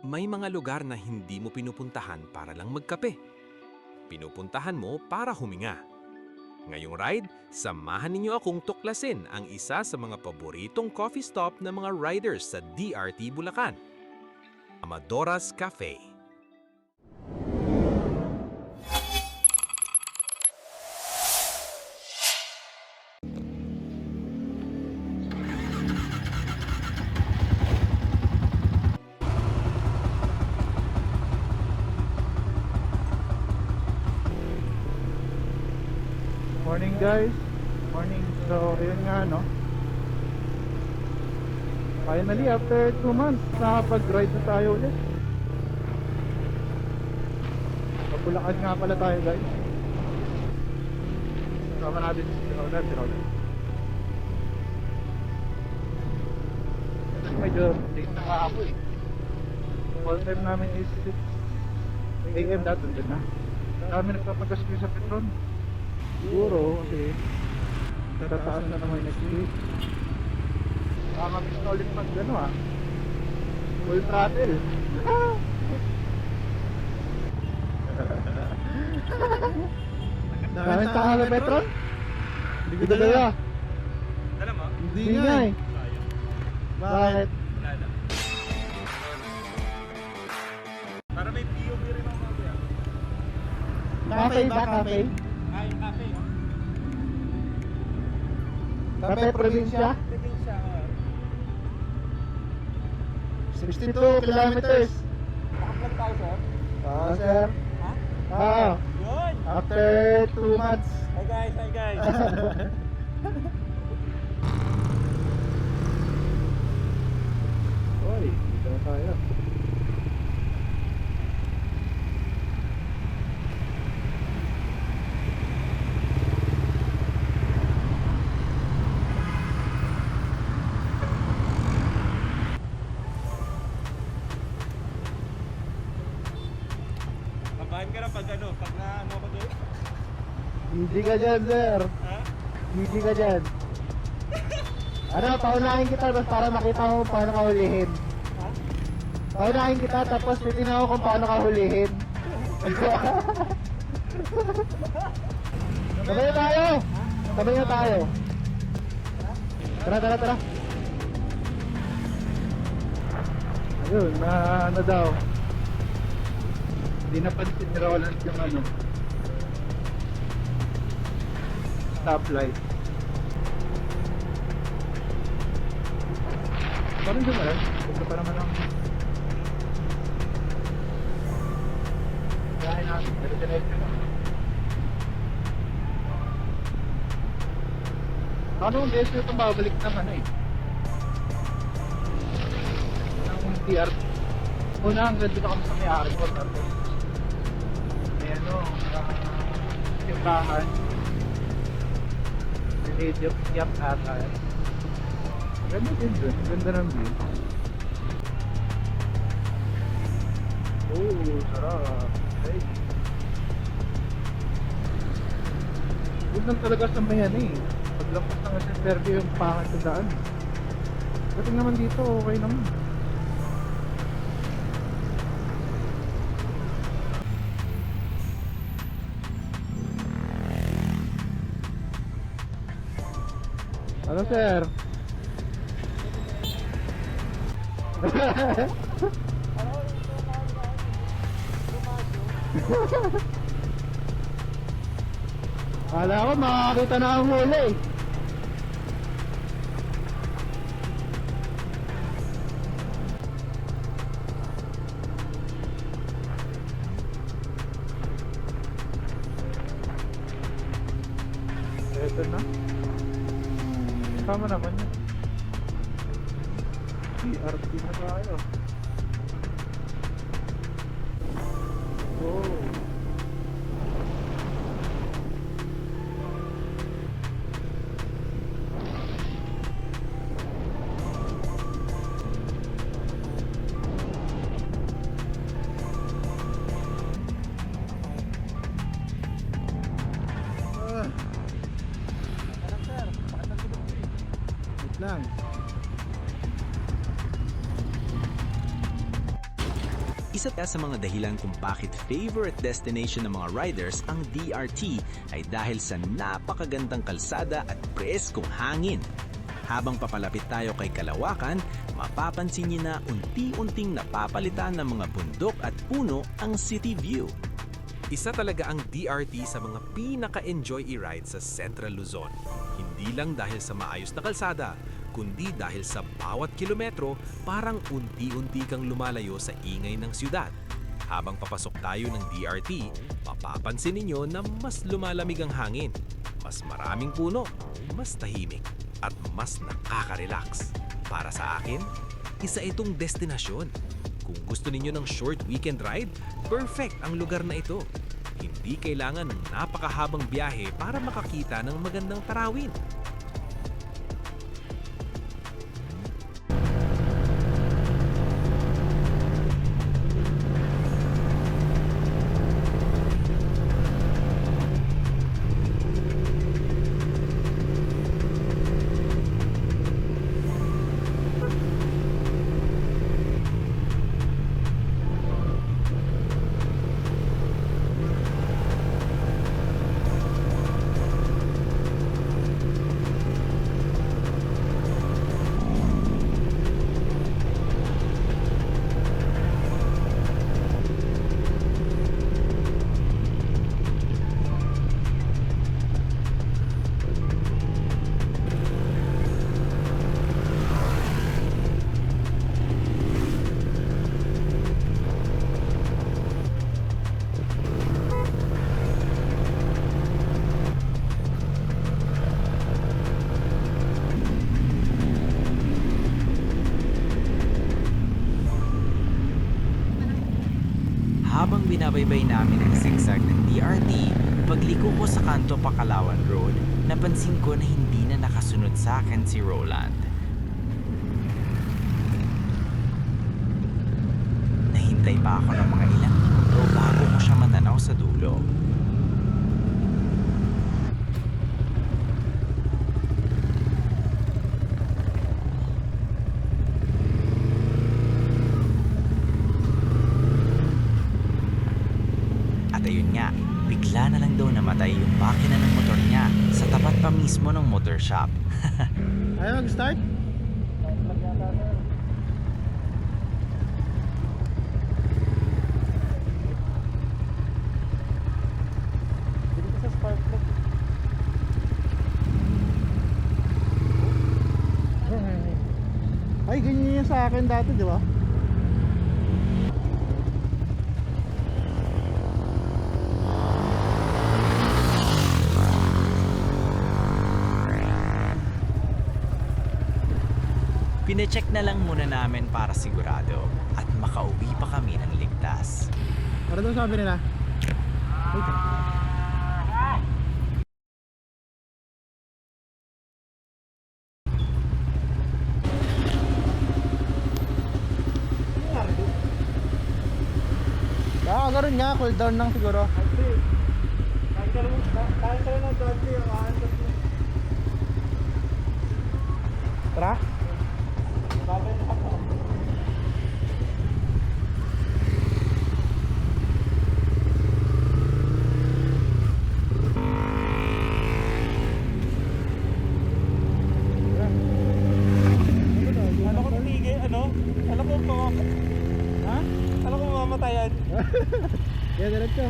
May mga lugar na hindi mo pinupuntahan para lang magkape. Pinupuntahan mo para huminga. Ngayong ride, samahan ninyo akong tuklasin ang isa sa mga paboritong coffee stop ng mga riders sa DRT Bulacan, Amadora's Cafe. Morning guys, morning. So yun nga no, finally after 2 months nakapag-ride na tayo ulit. Pabulakan nga pala tayo guys. Kasama natin si Roland. Medyo late na nga ako eh. Call time namin is 6 AM dapat din na. Kami nagpapagas sa Petron. Siguro kasi tataas na naman next week. Mamiss na ulit mag full throttle. Daming tao na Petron? Hindi ko dala. Dala mo? Hindi nga eh. Bakit? Wala na. Para may POV rin ako mamaya. Cafe ba? Cafe? Ay, cafe. Cafe probinsya? Probinsya. 62 kilometers. Nakaplug tayo, sir? Oo sir. Ha? Oo. Yun! After 2 months. Hi guys! Oy, dito na tayo. Kabahan ka na pag na ano ko doon? Easy ka dyan sir. Ha? Easy ka dyan. Ano, paunahin kita basta para makita mo paano ka hulihin. Ha? Paunahin kita tapos titignan ko kung paano ka hulihin. Sabay na tayo! Sabay na tayo! Tara! Ayun, na ano daw. Hindi napansin ni Roland yung stoplight. Parang dumalan. Ganda pa naman ang gahin natin. Diretso na. Ano ang beses itong babalik naman eh. Ang TR. Una ang ganda na kami sa may airport natin. May simbahan. Religion Yap ata. Ganda din dun. Ganda ng view. Oh, sarap. Okay. Huwag lang talaga sa mayan eh. Paglampas ng interview yung pangat sa daan. Dating naman dito, okay naman. Ano sir? Kala ko makakita na ang huli. Ito na. Tama naman yun. DRT na tayo. Oh. Wait lang. Isa sa mga dahilan kung bakit favorite destination ng mga riders ang DRT ay dahil sa napakagandang kalsada at preskong hangin. Habang papalapit tayo kay Kalawakan, mapapansin niyo na unti-unting napapalitan ng mga bundok at puno ang city view. Isa talaga ang DRT sa mga pinaka-enjoy i-ride sa Central Luzon. Hindi lang dahil sa maayos na kalsada, kundi dahil sa bawat kilometro, parang unti-unti kang lumalayo sa ingay ng siyudad. Habang papasok tayo ng DRT, mapapansin ninyo na mas lumalamig ang hangin, mas maraming puno, mas tahimik, at mas nakaka-relax. Para sa akin, isa itong destinasyon. Kung gusto ninyo ng short weekend ride, perfect ang lugar na ito. Hindi kailangan ng napakahabang biyahe para makakita ng magandang tarawin. Habang binabaybay namin ang zigzag ng DRT, pagliko ko sa kanto Pakalawan Road, napansin ko na hindi na nakasunod sa akin si Roland. Nahintay pa ako ng mga ilang minuto bago ko siya matanaw sa dulo. At ayun nga, bigla na lang daw namatay yung makina ng motor niya sa tapat pa mismo ng motor shop. Ayaw mag-start? Dito sa spark plug. Ay, ganyan yung sa akin dati, di ba? Pinecheck na lang muna namin para sigurado at makauwi pa kami ng ligtas. Ano daw sabi nila? Ganun nga, cool down lang siguro. Kahit ka lang ng dati, ang aangat mo. Tara. Babay na ako. Ano ko tumigil? Ano? Alam ko mamamatay. Ha? Alam ko mamamatayan. Kaya diretso.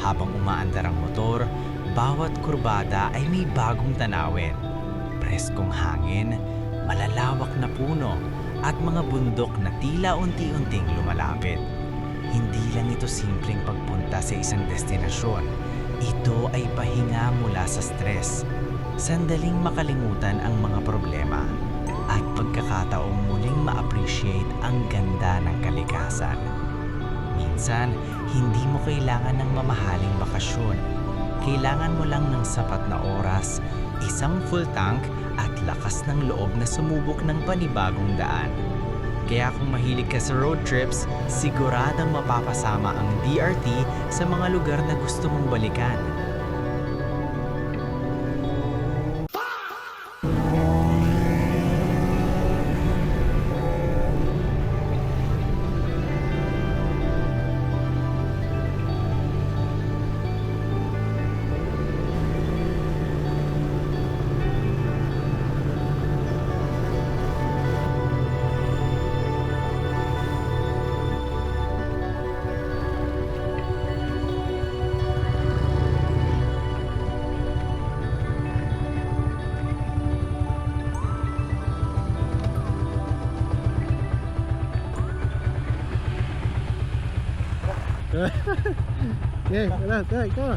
Habang umaandar ang motor, bawat kurbada ay may bagong tanawin. Preskong hangin, malalawak na puno, at mga bundok na tila unti-unting lumalapit. Hindi lang ito simpleng pagpunta sa isang destinasyon. Ito ay pahinga mula sa stress. Sandaling makalimutan ang mga problema at pagkakataong muling ma-appreciate ang ganda ng kalikasan. Minsan, hindi mo kailangan ng mamahaling bakasyon. Kailangan mo lang ng sapat na oras, isang full tank at lakas ng loob na sumubok ng panibagong daan. Kaya kung mahilig ka sa road trips, siguradang mapapasama ang DRT sa mga lugar na gusto mong balikan. Okay, wala, tayo, ikaw.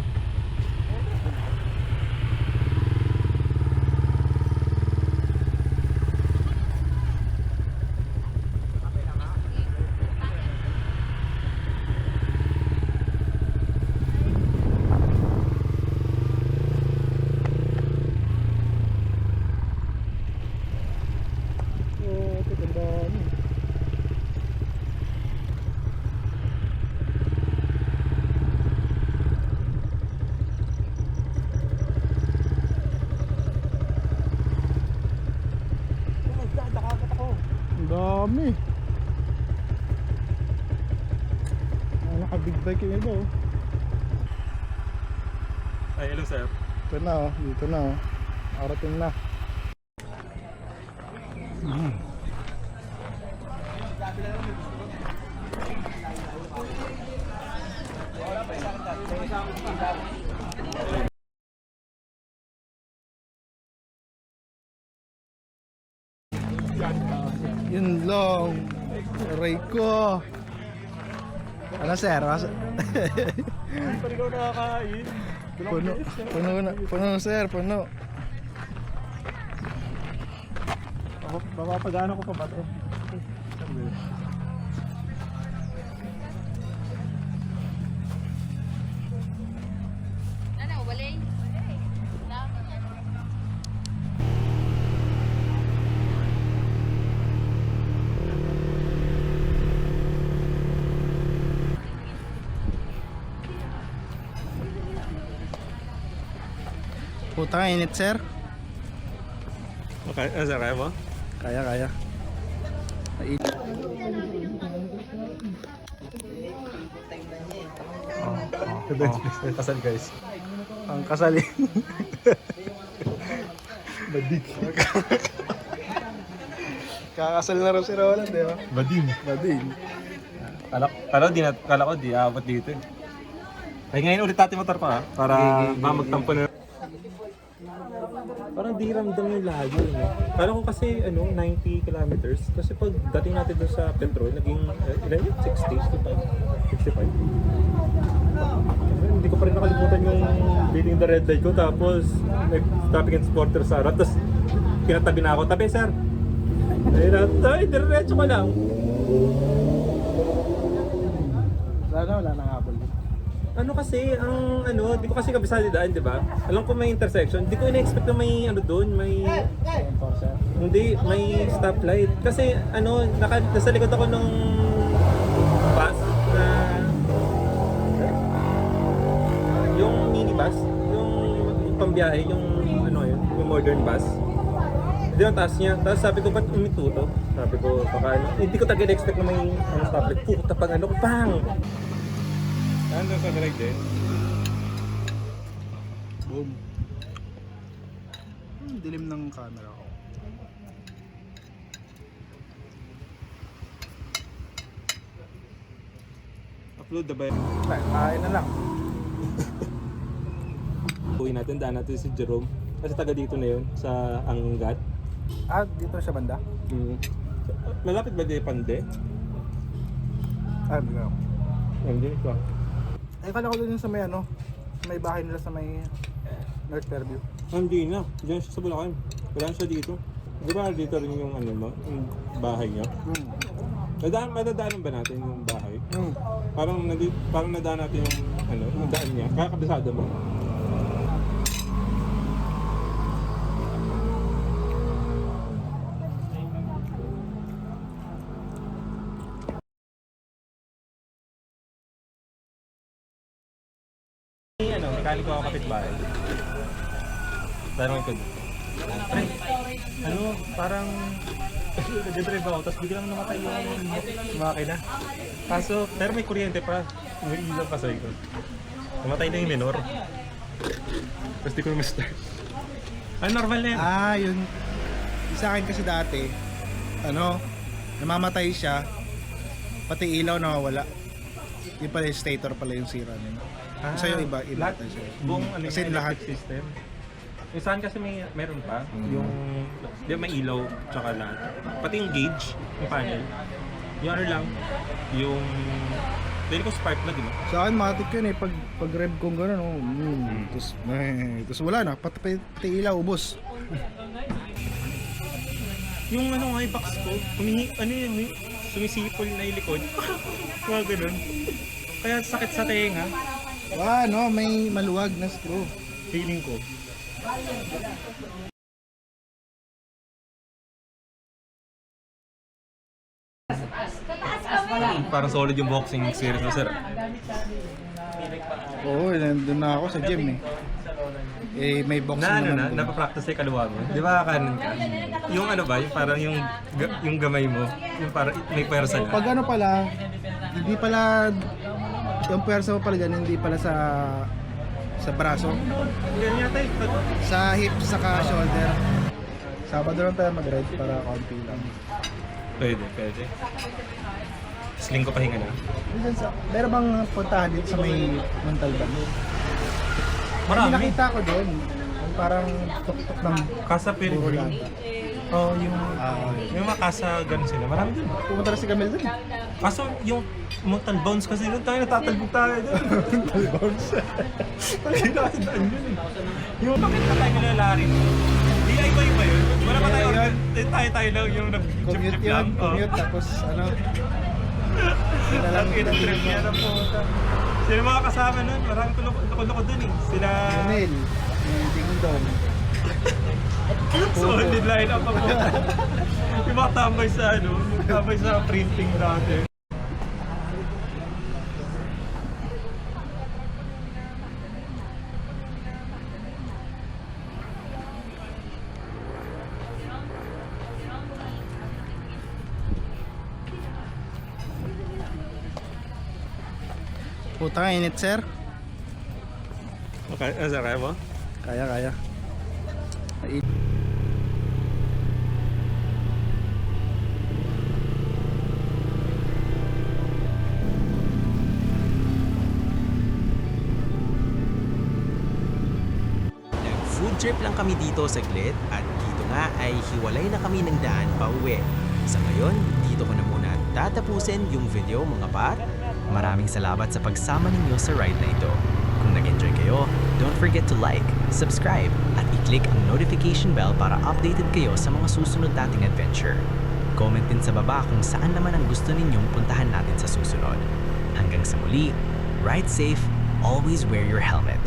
Oh, ito ganda. Ang dami. Naka-big bike yung iba oh. Ay, hello sir. Ito na oh, dito na oh. Arating na. Yun lang. Aray ko. Ano sir? Pero ikaw nakakain. Puno sir, puno. Mapapagano ko pa ba ito? Ano, walay? Putang init sir. Okay, sir, kaya mo? Kaya. Kasal guys. Ang kasalin. Badik. Kakasal na raw si Roland, di ba? Bading. Bading. Kala ko di abot dito eh. Ay ngayon ulit natin motor pa ha? Para magtampo na. Parang di ramdam yung layo, no? Kala ko kasi 90 kilometers. Kasi pag dating natin dun sa petrol, naging ilan yun? 60, 65. Hindi ko pa rin nakalimutan yung beating the red light ko. Tapos nag-traffic and supporter sa harap. Tapos pinatabi na ako. Tabi sir! Ay, diretso ka lang. Sana wala nang habol. Ano kasi, di ko kasi kabisado daan, di ba? Alam ko may intersection, di ko ina-expect na may doon, may... Hindi, may stoplight. Kasi, nasa likod ako nung bus na... Yung minibus, yung pambiyahe, yung yung modern bus. Hindi ang taas niya. Tapos sabi ko, ba't umito to? Sabi ko, baka hindi ko talaga expect na may stoplight. Puta pag bang! Nandun sa direct din. Boom. Dilim ng camera ko. Upload the bike. Kain na lang. Uwi natin, daan natin si Jerome. Kasi taga dito na yun, sa Angat. Ah, dito sa banda? Malapit ba di Pande? Ah, bigla. Hindi ko. Ay, kala ko dun sa may may bahay nila sa may North Fairview. Hindi na. Diyan siya sa Bulacan. Wala siya dito. Di ba dito rin yung yung bahay niya? Madadaanan ba natin yung bahay? Parang nadaan natin yung daan niya. Kakabisado mo. galing ko ako kapitbahay. Tanongin ko, pre, ano, parang nag-drive ako, tapos biglang namatay yung makina. Kaso, pero may kuryente pa, may ilaw pa sa ko. Namatay na yung minor. Tapos di ko na ma-start. Normal na yan. Yun. Sa akin kasi dati, namamatay siya, pati ilaw nawawala. Yung pala yung stator pala yung sira nun. Sa'yo iba lahat, tayo siya. buong Kasi lahat system. Yung saan kasi meron pa, yung may ilaw tsaka lahat. Pati yung gauge, yung panel. Yung ano lang, yung dahil ko spark plug, no? sa akin matik yun eh, pag rev kong gano'n, tapos wala na, pati ilaw, ubos. Yung ano nga, box ko, sumisipol na yung likod. Mga ganun. Kaya sakit sa tenga, May maluwag na screw. feeling ko. Parang solid yung boxing series mo, sir. Oo, nandun na ako sa gym eh. May boxing Na ano naman na, doon. napapractice yung kaliwa mo. Di ba kanan ka? Yung ano ba, yung parang yung gamay mo, yung parang may pwersa na. Pag ano pala, hindi pala, yung pwersa mo pala dyan, hindi pala sa braso, Ganyan yata yung sa hips, saka shoulder. Sabado lang tayo mag-ride para konti lang. Pwede. Tapos linggo pahinga na. Meron bang puntahan dito sa may Montalban? Marami. May nakita ko doon, yung parang tuk-tuk ng Casa puro Pilgrim. lata. Oh, yung mga casa ganun sila. Marami dun. Pumunta na si Camille doon. Kaso yung Montal Bounce kasi doon tayo natatalbog tayo doon. Montal Bounce. Hindi natin daan yun eh. Yung bakit na tayo nilalarin? DIY ba yun? Wala pa tayo tayo lang yung Commute nag-jeep yun, lang. commute, tapos sila lang Ang trip niya na po. Sila mga kasama nun, marami loko-loko dun eh. Sila... Camille, Ding Dong. Solid line up ako. Yung mga tambay sa printing dati. Puta, init sir. Okay, asa kaya mo? Kaya. Nag-food trip lang kami dito saglit at dito nga ay hiwalay na kami ng daan pa uwi. Sa ngayon, dito ko na muna tatapusin yung video mga par. Maraming salamat sa pagsama ninyo sa ride na ito. Kung nag-enjoy kayo, don't forget to like, subscribe, at i-click ang notification bell para updated kayo sa mga susunod nating adventure. Comment din sa baba kung saan naman ang gusto ninyong puntahan natin sa susunod. Hanggang sa muli, ride safe, always wear your helmet.